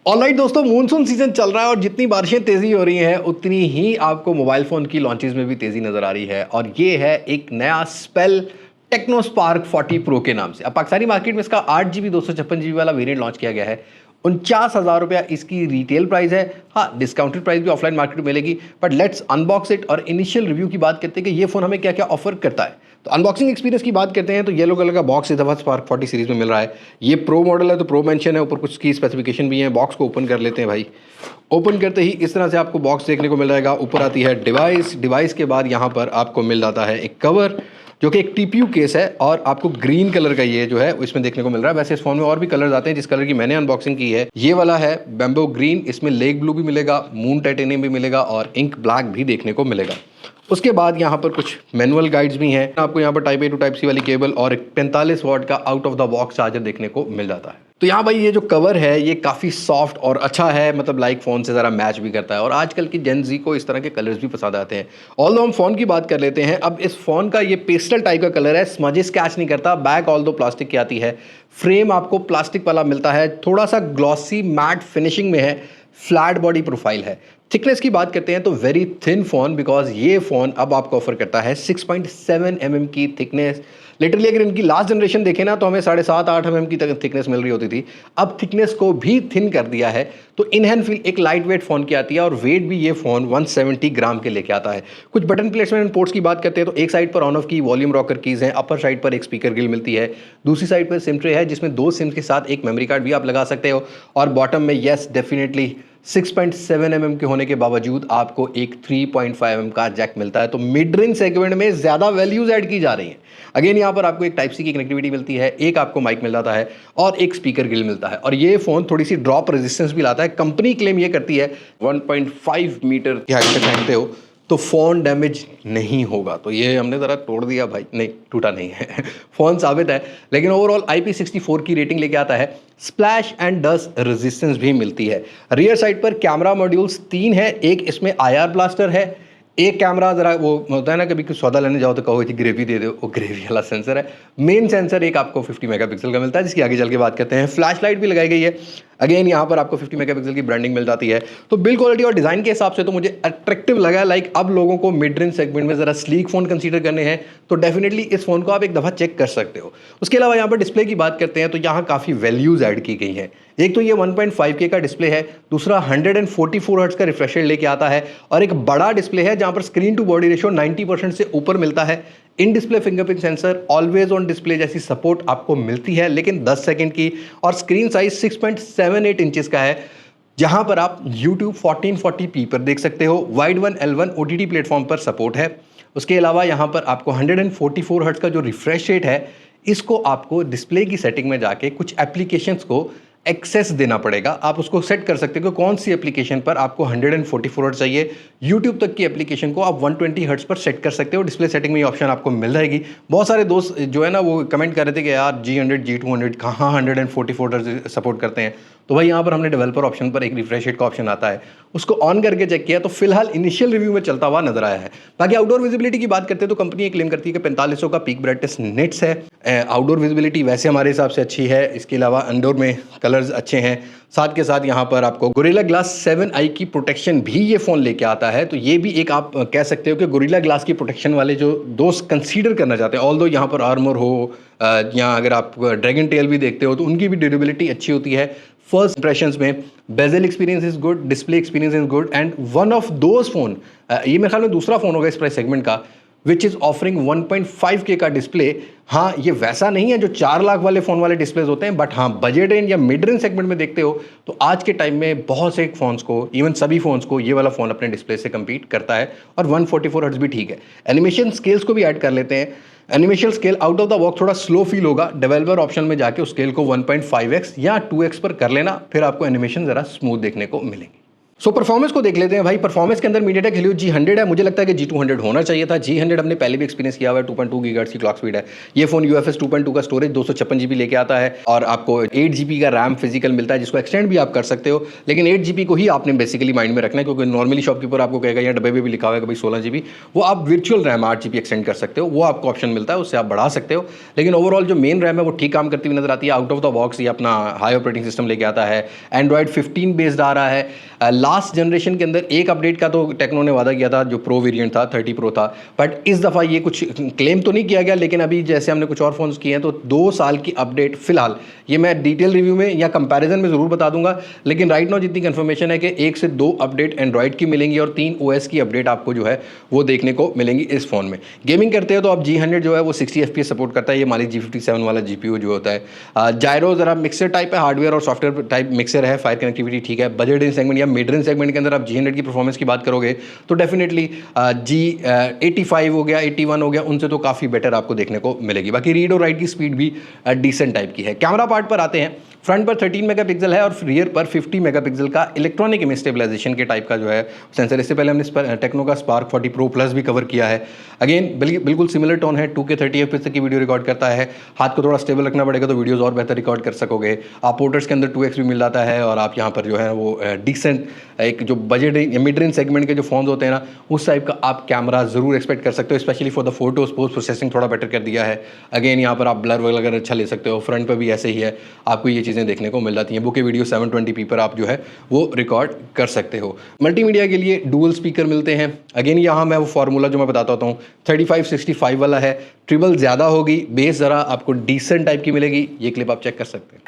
Alright दोस्तों, monsoon season चल रहा है और जितनी बारिशें तेजी हो रही हैं उतनी ही आपको मोबाइल फ़ोन की लॉन्चेस में भी तेज़ी नज़र आ रही है। और ये है एक नया स्पेल टेक्नो स्पार्क 40 प्रो के नाम से। अब पाकिस्तानी मार्केट में इसका 8 GB 256 GB वाला वेरिएंट लॉन्च किया गया है। 49,000 रुपया इसकी रिटेल प्राइस है। हाँ, डिस्काउंटेड प्राइस भी ऑफलाइन मार्केट में मिलेगी। बट लेट्स अनबॉक्स इट और इनिशियल रिव्यू की बात करते हैं कि ये फ़ोन हमें क्या क्या ऑफर करता है। तो अनबॉक्सिंग एक्सपीरियंस की बात करते हैं तो येलो कलर का बॉक्स इस दफ़ा स्पार्क 40 सीरीज़ में मिल रहा है। ये प्रो मॉडल है तो प्रो मेंशन है, ऊपर कुछ की स्पेसिफिकेशन भी है। बॉक्स को ओपन कर लेते हैं भाई। ओपन करते ही इस तरह से आपको बॉक्स देखने को मिल जाएगा। ऊपर आती है डिवाइस के बाद यहाँ पर आपको मिल जाता है एक कवर जो कि एक टीपीयू केस है और आपको ग्रीन कलर का ये जो है इसमें देखने को मिल रहा है। वैसे इस फोन में और भी कलर्स आते हैं, जिस कलर की मैंने अनबॉक्सिंग की है ये वाला है बैम्बो ग्रीन। इसमें लेक ब्लू भी मिलेगा, मून टाइटेनियम भी मिलेगा और इंक ब्लैक भी देखने को मिलेगा। उसके बाद यहाँ पर कुछ मैनुअल गाइड्स भी हैं। आपको यहाँ पर type A to type C वाली केबल और एक 45 वाट का out of the box charger देखने को मिल जाता है। तो यहाँ भाई ये जो कवर है ये काफ़ी सॉफ्ट और अच्छा है, मतलब लाइक फ़ोन से ज़रा मैच भी करता है और आजकल की जेन जी को इस तरह के कलर्स भी पसंद आते हैं। ऑल्दो हम फ़ोन की बात कर लेते हैं। अब इस फ़ोन का ये पेस्टल टाइप का कलर है, स्मजेस कैच नहीं करता। बैक ऑल्दो प्लास्टिक की आती है, फ्रेम आपको प्लास्टिक वाला मिलता है, थोड़ा सा ग्लॉसी मैट फिनिशिंग में है, फ्लैट बॉडी प्रोफाइल है। थिकनेस की बात करते हैं तो वेरी थिन फ़ोन, बिकॉज ये फ़ोन अब आपको ऑफर करता है 6.7 mm की थिकनेस। लिटरली अगर इनकी लास्ट जनरेशन देखें ना तो हमें 7.5-8 mm की थिकनेस मिल रही होती थी। अब थिकनेस को भी थिन कर दिया है। तो इन हैंड फील एक लाइट वेट फ़ोन की आती है और वेट भी ये फ़ोन 170 ग्राम के लेके आता है। कुछ बटन प्लेसमेंट एंड पोर्ट्स की बात करते हैं तो एक साइड पर ऑन ऑफ की वॉल्यूम रॉकर कीज़ हैं, अपर साइड पर एक स्पीकर ग्रिल मिलती है, दूसरी साइड पर सिम ट्रे है जिसमें 2 सिम्स के साथ एक मेमोरी कार्ड भी आप लगा सकते हो। और बॉटम में येस डेफिनेटली 6.7 mm के होने के बावजूद आपको एक 3.5 mm का जैक मिलता है। तो मिड रेंज सेगमेंट में ज़्यादा वैल्यूज ऐड की जा रही हैं। अगेन यहाँ पर आपको एक टाइप सी की कनेक्टिविटी मिलती है, एक आपको माइक मिल जाता है और एक स्पीकर ग्रिल मिलता है। और ये फ़ोन थोड़ी सी ड्रॉप रेजिस्टेंस भी लाता है। कंपनी क्लेम ये करती है 1.5 मीटर की हाइट तक फेंकते हो तो फ़ोन डैमेज नहीं होगा। तो ये हमने ज़रा तोड़ दिया भाई, नहीं टूटा नहीं है फ़ोन साबित है। लेकिन ओवरऑल IP64 की रेटिंग लेके आता है। स्प्लैश एंड डस्ट रेजिस्टेंस भी मिलती है। रियर साइड पर कैमरा मॉड्यूल्स 3 है, एक इसमें IR ब्लास्टर है, एक कैमरा ज़रा वो होता है ना कभी कुछ सौदा लेने जाओ तो कहो कि ग्रेवी दे दो, वो ग्रेवी वाला सेंसर है। मेन सेंसर एक आपको 50 मेगापिक्सल का मिलता है जिसकी आगे चल के बात करते हैं। फ्लैश लाइट भी लगाई गई है। अगेन यहाँ पर आपको 50 मेगापिक्सल की ब्रांडिंग मिल जाती है। तो बिल्ड क्वालिटी और डिज़ाइन के हिसाब से तो मुझे अट्रैक्टिव लगा। लाइक अब लोगों को मिड रेंज सेगमेंट में ज़रा स्लीक फ़ोन कंसीडर करने हैं तो डेफिनेटली इस फ़ोन को आप एक दफ़ा चेक कर सकते हो। उसके अलावा यहाँ पर डिस्प्ले की बात करते हैं तो यहाँ काफ़ी वैल्यूज़ ऐड की गई हैं। एक तो ये 1.5K का डिस्प्ले है, दूसरा 144 हर्ट्ज का रिफ्रेश रेट लेके आता है और एक बड़ा डिस्प्ले है जहाँ पर स्क्रीन टू बॉडी रेशियो 90% से ऊपर मिलता है। In display fingerprint sensor, always on display जैसी सपोर्ट आपको मिलती है लेकिन 10 सेकंड की, और स्क्रीन साइज 6.78 इंचेस का है जहां पर आप YouTube 1440p पर देख सकते हो। Wide one L1 OTT platform पर सपोर्ट है। उसके अलावा यहां पर आपको 144 हर्ट्ज का जो रिफ्रेश रेट है इसको आपको डिस्प्ले की सेटिंग में जाके कुछ एप्लीकेशंस को एक्सेस देना पड़ेगा। आप उसको सेट कर सकते हो कि कौन सी एप्लीकेशन पर आपको 144 हर्ट्ज चाहिए। YouTube तक की एप्लीकेशन को आप 120 हर्ट्ज पर सेट कर सकते हो। डिस्प्ले सेटिंग में ये ऑप्शन आपको मिल जाएगी। बहुत सारे दोस्त जो है ना वो कमेंट कर रहे थे कि यार G100 G200 कहाँ 144 हर्ट्ज सपोर्ट करते हैं। तो भाई यहाँ पर हमने डेवलपर ऑप्शन पर एक रिफ्रेश रेट का ऑप्शन आता है, उसको ऑन करके चेक किया तो फिलहाल इनिशियल रिव्यू में चलता हुआ नजर आया है। बाकी आउटडोर विजिबिलिटी की बात करते हैं तो कंपनी ये क्लेम करती है कि 4500 का पीक ब्राइटनेस नेट्स है। आउटडोर विजिबिलिटी वैसे हमारे हिसाब से अच्छी है। इसके अलावा इंडोर में कलर्स अच्छे हैं। साथ के साथ यहाँ पर आपको गोरिल्ला ग्लास 7i की प्रोटेक्शन भी ये फ़ोन लेके आता है। तो ये भी एक आप कह सकते हो कि गोरिल्ला ग्लास की प्रोटेक्शन वाले जो दोस्त कंसीडर करना चाहते हैं, ऑल्दो यहाँ पर आर्मर हो या अगर आप ड्रैगन टेल भी देखते हो तो उनकी भी ड्यूरेबिलिटी अच्छी होती है। फर्स्ट इंप्रेशंस में bezel experience is good, display experience is good and one of those phone, ये मेरे ख्याल में दूसरा फोन होगा इस प्राइस सेगमेंट का विच इज़ ऑफरिंग 1.5K का डिस्प्ले। हाँ, ये वैसा नहीं है जो 4 लाख वाले फ़ोन वाले डिस्प्लेज होते हैं, बट हाँ बजट रेंज या मिड रेंज सेगमेंट में देखते हो तो आज के टाइम में बहुत से फ़ोन्स को, इवन सभी फ़ोन्स को ये वाला फ़ोन अपने डिस्प्ले से कम्पीट करता है। और 144 हर्ट्ज भी ठीक है। एनिमेशन स्केल्स को भी ऐड कर लेते हैं। Animation scale out of the box थोड़ा स्लो फील होगा। डेवलपर ऑप्शन में जाके उस स्केल को 1.5x या 2x पर कर लेना, फिर आपको एनिमेशन ज़रा स्मूथ देखने को मिलेंगे। सो परफॉर्मेंस को देख लेते हैं भाई। परफॉर्मेंस के अंदर मीडियाटेक हेलियो G100 है, मुझे लगता है कि G200 होना चाहिए था। G100 हमने पहले भी एक्सपीरियंस किया हुआ है, 2.2 गीगाहर्ट्ज़ की क्लॉक स्पीड है। ये फोन UFS 2.2 का स्टोरेज 256 GB लेके आता है और आपको 8 GB का रैम फिजिकल मिलता है, जिसको एक्सटेंड भी आप कर सकते हो, लेकिन 8 GB को ही आपने बेसिकली माइंड में रखना है, क्योंकि नॉर्मली शॉपकीपर आपको कहेगा यहाँ डब्बे में भी लिखा हुआ है कि भाई 16 GB, वो आप वर्चुअल रैम 8 GB एक्सटेंड कर सकते हो, वो आपको ऑप्शन मिलता है, उससे आप बढ़ा सकते हो। लेकिन ओवरऑल जो मेन रैम है वो ठीक काम करती हुई नजर आती है। आउट ऑफ द बॉक्स ये अपना हाई ऑपरेटिंग सिस्टम लेके आता है, एंड्रॉइड 15 बेस्ड आ रहा है। लास्ट जनरेशन के अंदर एक अपडेट का तो टेक्नो ने वादा किया था, जो प्रो वेरिएंट था 30 प्रो था, बट इस दफ़ा ये कुछ क्लेम तो नहीं किया गया, लेकिन अभी जैसे हमने कुछ और फोन्स किए हैं तो 2 साल की अपडेट फिलहाल, ये मैं डिटेल रिव्यू में या कंपैरिजन में ज़रूर बता दूंगा, लेकिन राइट नाउ जितनी कंफर्मेशन है कि 1 से 2 अपडेट एंड्रॉइड की मिलेंगी और 3 OS की अपडेट आपको जो है वो देखने को मिलेंगी इस फोन में। गेमिंग करते हो तो आप G100 जो है वो 60 FPS सपोर्ट करता है, ये मालिक G57 वाला GPU जो होता है। जायरो ज़रा मिक्सर टाइप है, हार्डवेयर और सॉफ्टवेयर टाइप मिक्सर है, फायर कनेक्टिविटी ठीक है। बजट रेंज सेगमेंट या मिड रेंज सेगमेंट के अंदर आप G100 की परफॉर्मेंस की बात करोगे तो डेफिनेटली G85 हो गया, 81 हो गया, उनसे तो काफ़ी बेटर आपको देखने को मिलेगी। बाकी रीड और राइट की स्पीड भी डिसेंट टाइप की है। कैमरा पार्ट पर आते हैं, फ्रंट पर 13 मेगापिक्सल है और रियर पर 50 मेगापिक्सल का इलेक्ट्रॉनिक इमेज स्टेबलाइजेशन के टाइप का जो है सेंसर। इससे पहले हमने टेक्नो का स्पार्क 40 प्रो प्लस भी कवर किया है। अगेन बिल्कुल सिमिलर टोन है, 2K 30 FPS तक की वीडियो रिकॉर्ड करता है। हाथ को थोड़ा स्टेबल रखना पड़ेगा तो वीडियोस और बेहतर रिकॉर्ड कर सकोगे। आप पोर्ट्रेट्स के अंदर 2x भी मिल जाता है और आप यहाँ पर जो है वो डिसेंट एक जो बजट मिड रेंज सेगमेंट के जो फोन होते हैं ना, उस टाइप का आप कैमरा जरूर एक्सपेक्ट कर सकते हो, specially for the photos. Post processing थोड़ा बेटर कर दिया है। अगेन यहाँ पर आप ब्लर वगैरह अच्छा ले सकते हो। फ्रंट पर भी ऐसे ही है, आपको ये चीज़ें देखने को मिल जाती हैं। बुके वीडियो 720p पर आप जो है वो रिकॉर्ड कर सकते हो। मल्टीमीडिया के लिए डुअल स्पीकर मिलते हैं। अगेन यहाँ मैं वो फार्मूला जो मैं बताता होता हूँ 35-65 वाला है, ट्रिबल ज़्यादा होगी, बेस ज़रा आपको डिसेंट टाइप की मिलेगी। ये क्लिप आप चेक कर सकते हैं।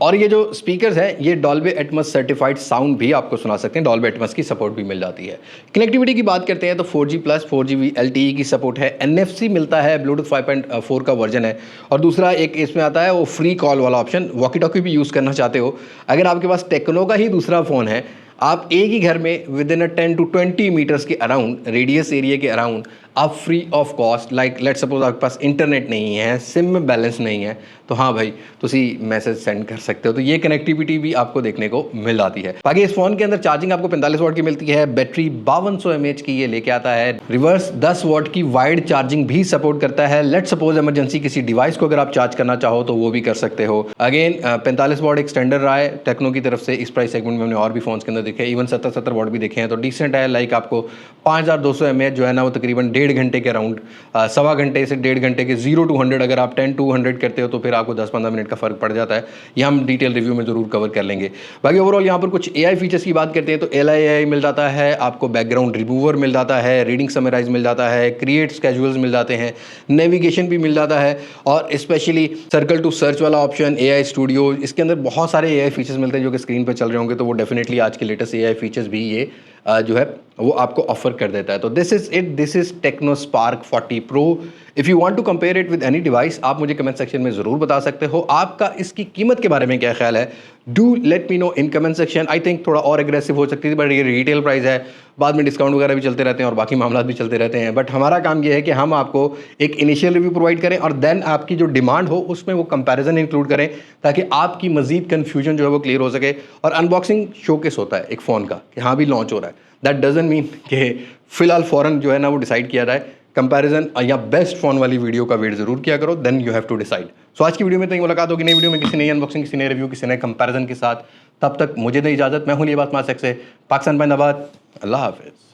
और ये जो स्पीकर्स हैं ये डॉल्बी एटमॉस सर्टिफाइड साउंड भी आपको सुना सकते हैं, डॉल्बी एटमॉस की सपोर्ट भी मिल जाती है। कनेक्टिविटी की बात करते हैं तो 4G प्लस 4G LTE की सपोर्ट है, NFC मिलता है, ब्लूटूथ 5.4 का वर्जन है, और दूसरा एक इसमें आता है वो फ्री कॉल वाला ऑप्शन। वॉकी टॉकी भी यूज़ करना चाहते हो, अगर आपके पास टेक्नो का ही दूसरा फ़ोन है, आप एक ही घर में विद इन 10 to 20 मीटर्स के अराउंड, रेडियस एरिया के अराउंड, आप free of cost, like let suppose आपके पास इंटरनेट नहीं है, सिम में बैलेंस नहीं है, तो हाँ भाई तुसी मैसेज सेंड कर सकते हो। तो ये कनेक्टिविटी भी आपको देखने को मिल जाती है। बाकी इस फोन के अंदर चार्जिंग आपको 45 वाट की मिलती है, बैटरी 5200 mAh की ये लेके आता है, रिवर्स 10 वाट की वाइड चार्जिंग भी सपोर्ट करता है। लेट सपोज इमरजेंसी किसी डिवाइस को अगर आप चार्ज करना चाहो तो वो भी कर सकते हो। अगेन 45 वाट एक स्टैंडर्ड रहा है टेक्नो की तरफ से। इस प्राइस सेगमेंट में हमने और भी फोन के अंदर देखे, इवन 70 वाट भी देखे हैं, तो डिसेंट है। लाइक आपको 5200 mAh जो है ना वो तकरीबन 1.5 घंटे के अराउंड, सवा घंटे से 1.5 घंटे के 0 to 100 अगर आप 10 to 100 करते हो तो फिर आपको 10-15 मिनट का फर्क पड़ जाता है। ये हम डिटेल रिव्यू में जरूर कवर कर लेंगे। बाकी ओवरऑल यहाँ पर कुछ AI फीचर्स की बात करते हैं तो LI मिल जाता है, आपको बैकग्राउंड रिमूवर मिल जाता है, रीडिंग समराइज मिल जाता है, क्रिएट स्केजुअल्स मिल जाते हैं, नेविगेशन भी मिल जाता है, और स्पेशली सर्कल टू सर्च वाला ऑप्शन, AI स्टूडियो, इसके अंदर बहुत सारे AI फीचर्स मिलते हैं जो कि स्क्रीन पर चल रहे होंगे, तो वो डेफिनेटली आज के लेटेस्ट AI फीचर्स भी ये जो है वो आपको ऑफर कर देता है। तो this is Tecno Spark 40 pro. If you want to compare it with any device, आप मुझे कमेंट सेक्शन में ज़रूर बता सकते हो आपका इसकी कीमत के बारे में क्या ख्याल है। Do let me know in comment section. I think थोड़ा और एग्रेसिव हो सकती थी, बट ये रिटेल प्राइस है, बाद में डिस्काउंट वगैरह भी चलते रहते हैं और बाकी मामला भी चलते रहते हैं। बट हमारा काम ये है कि हम आपको एक इनिशियल रिव्यू प्रोवाइड करें और देन आपकी जो डिमांड हो उसमें वो कंपैरिजन इंक्लूड करें, ताकि आपकी मजीद कन्फ्यूजन जो है वो क्लियर हो सके। और अनबॉक्सिंग शोकेस होता है एक फ़ोन का कि हाँ भी लॉन्च हो रहा है, दैट डजंट मीन कि फिलहाल फ़ौरन जो है ना वो डिसाइड किया जाए। कंपैरिजन या बेस्ट फ़ोन वाली वीडियो का वेट ज़रूर किया करो, then you have to decide. So आज की वीडियो में तो मुलाकात होगी नई वीडियो में किसी नई अनबॉक्सिंग, किसी नए रिव्यू, किसी नए कंपैरिजन के साथ। तब तक मुझे दे इजाज़त। मैं हूँ लिबास मासिक से, पाकिस्तान जिंदाबाद। अल्लाह हाफिज़।